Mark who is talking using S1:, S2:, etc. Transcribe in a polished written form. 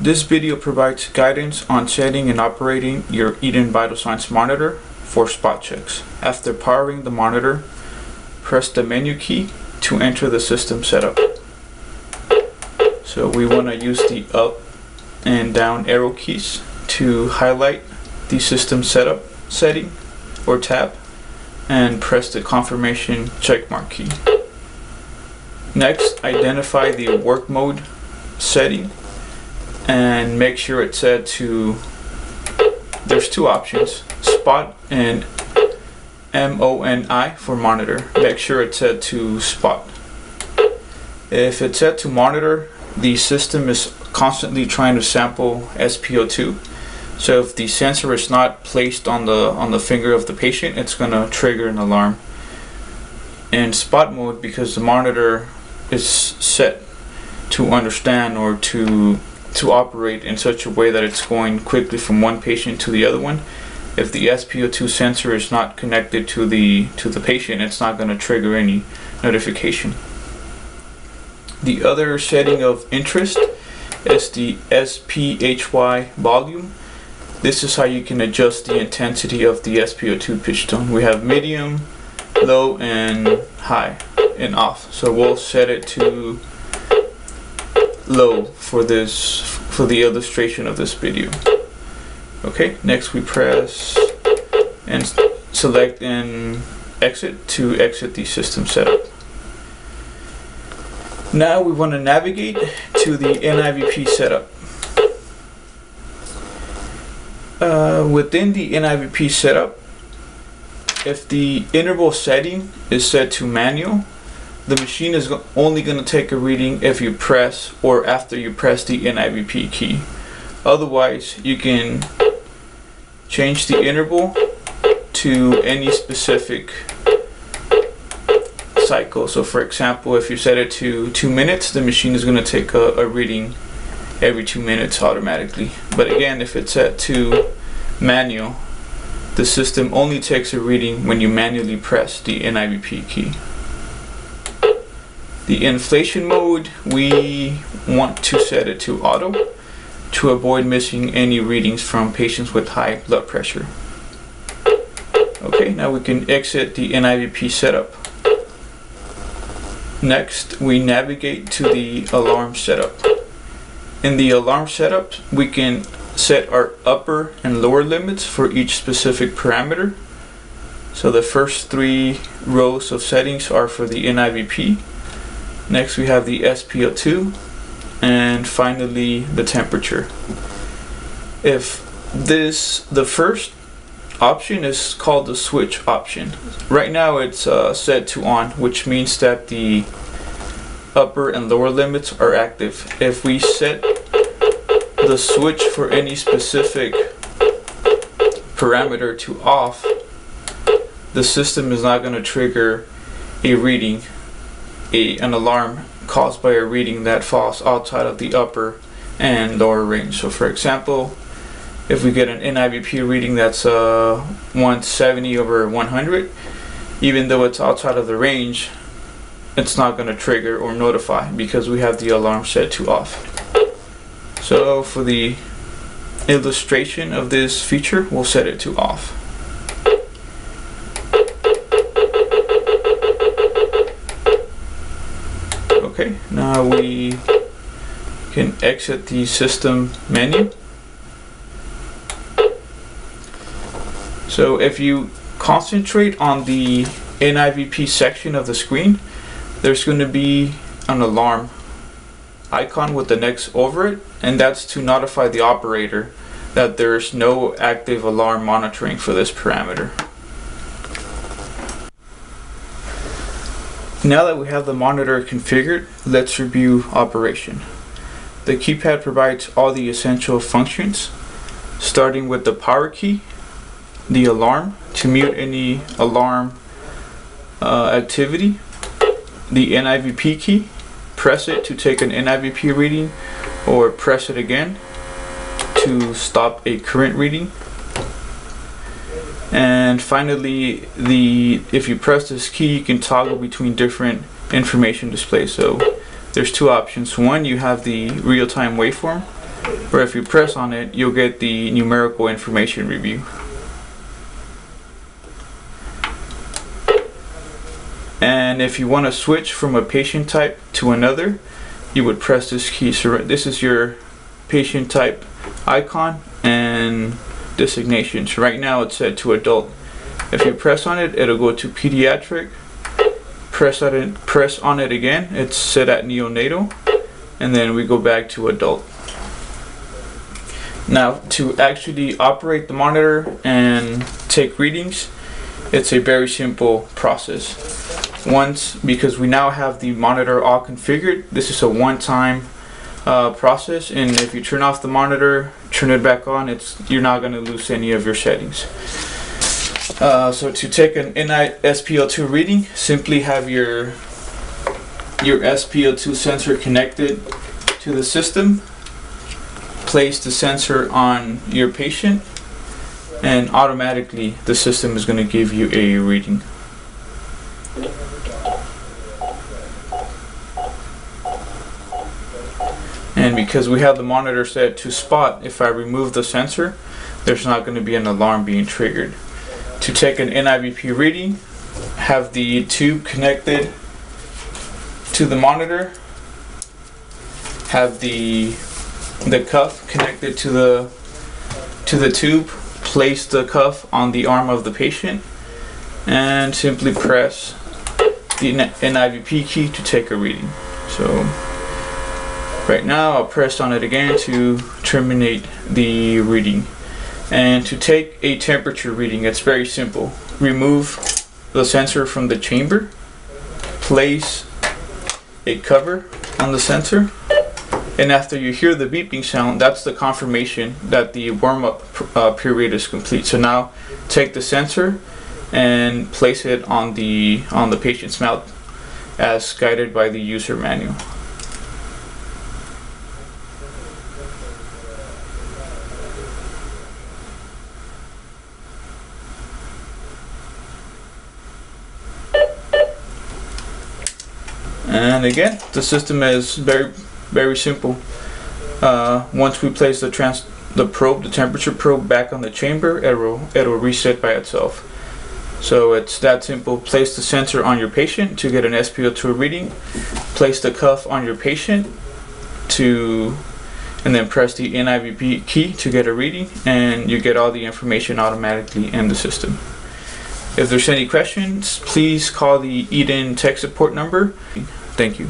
S1: This video provides guidance on setting and operating your Edan vital signs monitor for spot checks. After powering the monitor, press the menu key to enter the system setup. So we want to use the up and down arrow keys to highlight the system setup setting or tab and press the confirmation checkmark key. Next, identify the work mode setting and make sure it's set to, there's two options, spot and MONI for monitor. Make sure it's set to spot. If it's set to monitor, the system is constantly trying to sample SpO2. So if the sensor is not placed on the finger of the patient, it's going to trigger an alarm. In spot mode, because the monitor is set to understand or to operate in such a way that it's going quickly from one patient to the other one, if the SpO2 sensor is not connected to the patient, it's not going to trigger any notification. The other setting of interest is the SpHy volume. This is how you can adjust the intensity of the SpO2 pitch tone. We have medium, low, and high, and off. So we'll set it to low for the illustration of this video. Okay, next we press and select and exit to exit the system setup. Now we want to navigate to the NIVP setup. Within the NIVP setup, if the interval setting is set to manual, the machine is only going to take a reading if you press or after you press the NIVP key. Otherwise, you can change the interval to any specific cycle. So for example, if you set it to 2 minutes, the machine is going to take a reading every 2 minutes automatically. But again, if it's set to manual, the system only takes a reading when you manually press the NIVP key. The inflation mode, we want to set it to auto to avoid missing any readings from patients with high blood pressure. Okay, now we can exit the NIVP setup. Next, we navigate to the alarm setup. In the alarm setup, we can set our upper and lower limits for each specific parameter. So the first 3 rows of settings are for the NIVP. Next we have the SpO2, and finally the temperature. If the first option is called the switch option. Right now it's set to on, which means that the upper and lower limits are active. If we set the switch for any specific parameter to off, the system is not going to trigger a reading, an alarm caused by a reading that falls outside of the upper and lower range. So for example, if we get an NIVP reading that's 170/100, even though it's outside of the range, it's not going to trigger or notify because we have the alarm set to off. So for the illustration of this feature, we'll set it to off. Okay, now we can exit the system menu. So if you concentrate on the NIVP section of the screen, there's going to be an alarm icon with an X over it, and that's to notify the operator that there's no active alarm monitoring for this parameter. Now that we have the monitor configured, let's review operation. The keypad provides all the essential functions, starting with the power key, the alarm to mute any alarm activity, the NIVP key, press it to take an NIVP reading or press it again to stop a current reading. And finally, if you press this key, you can toggle between different information displays. So there's two options. One, you have the real-time waveform, where if you press on it, you'll get the numerical information review. And if you want to switch from a patient type to another, you would press this key. So this is your patient type icon and designation. So right now it's set to adult. If you press on it, it'll go to pediatric. Press on it again, it's set at neonatal, and then we go back to adult. Now, to actually operate the monitor and take readings, it's a very simple process. Because we now have the monitor all configured, this is a one-time process, and if you turn off the monitor, turn it back on, you're not going to lose any of your settings. So to take an SpO2 reading, simply have your SpO2 sensor connected to the system. Place the sensor on your patient, and automatically the system is going to give you a reading. And because we have the monitor set to spot, if I remove the sensor, there's not going to be an alarm being triggered. To take an NIVP reading, have the tube connected to the monitor, have the cuff connected to the tube, place the cuff on the arm of the patient, and simply press the NIVP key to take a reading. So right now I'll press on it again to terminate the reading. And to take a temperature reading, it's very simple. Remove the sensor from the chamber, place a cover on the sensor, and after you hear the beeping sound, that's the confirmation that the warm-up period is complete. So now take the sensor and place it on the patient's mouth as guided by the user manual. And again, the system is very simple. Once we place the temperature probe back on the chamber, it'll reset by itself. So it's that simple. Place the sensor on your patient to get an SpO2 reading. Place the cuff on your patient and then press the NIVP key to get a reading, and you get all the information automatically in the system. If there's any questions, please call the Edan tech support number. Thank you.